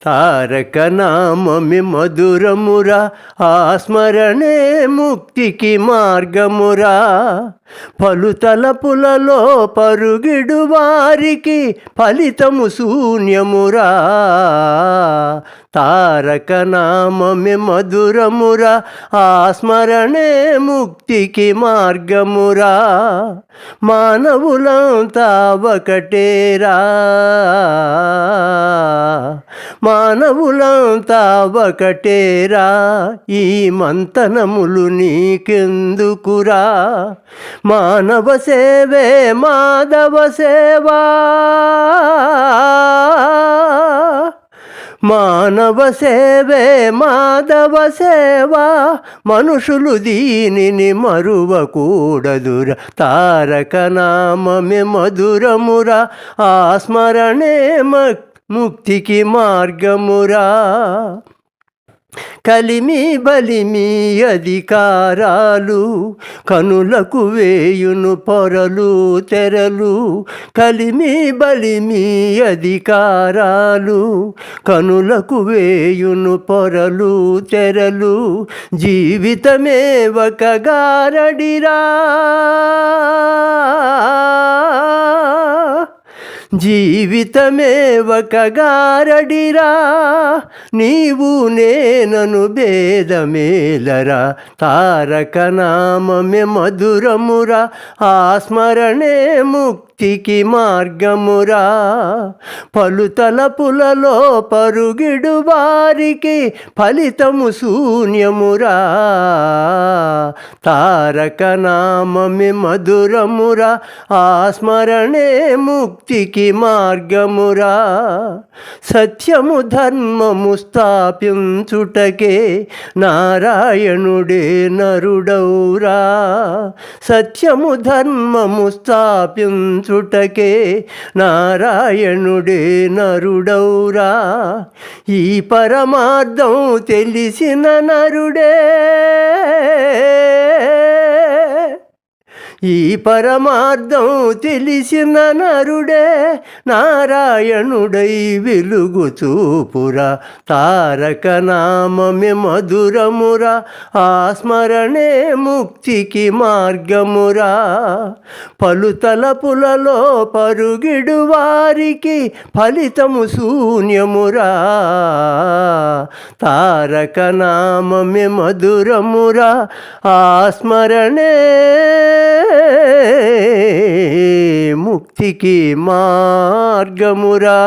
తారక నామమి మధురమురా, ఆ స్మరణే ముక్తికి మార్గమురా. పలు తలపులలో పరుగిడు వారికి ఫలితము శూన్యమురా. తారక నామమి మధురమురా, ఆ స్మరణే ముక్తికి మార్గమురా. మానవులంతా ఒకటేరా, మానవులంతా ఒకటేరా, ఈ మంతనములు నీకెందుకురా. మానవ సేవే మాధవ సేవా, మానవ సేవే మాధవ సేవా, మనుషులు దీనిని మరువకూడదురా. తారక నామమే మధురమురా, ఆ స్మరణే ముక్తికి మార్గమురా. కలిమి బలిమి అధికారాలు కనులకు వేయును పొరలు తెరలు. కలిమి బలిమి అధికారాలు కనులకు వేయును పొరలు తెరలు. జీవితమే ఒక గారడిరా, జీవితమే ఒక గారడిరా, నీవు నేనను భేదమేలరా. తారక నామమే మధురమురా, ఆ స్మరణే ముక్తికి మార్గమురా. పలు తలపులలో పరుగిడు వారికి ఫలితము శూన్యమురా. తారక నామమే మధురమురా, ఆ స్మరణే ముక్తికి మార్గమురా. సత్యము ధర్మము స్థాపించుటకే నారాయణుడే నరుడౌరా. సత్యము ధర్మము స్థాపించుటకే నారాయణుడే నరుడౌరా. ఈ పరమార్థం తెలిసిన నరుడే, ఈ పరమార్థం తెలిసిన నరుడే నారాయణుడై వెలుగు చూపురా. తారక నామమే మధురమురా, ఆ స్మరణే ముక్తికి మార్గమురా. పలు తలపులలో పరుగిడు వారికి ఫలితము శూన్యమురా. తారక నామమే మధురమురా, ఆ స్మరణే ముక్తికి మార్గమురా.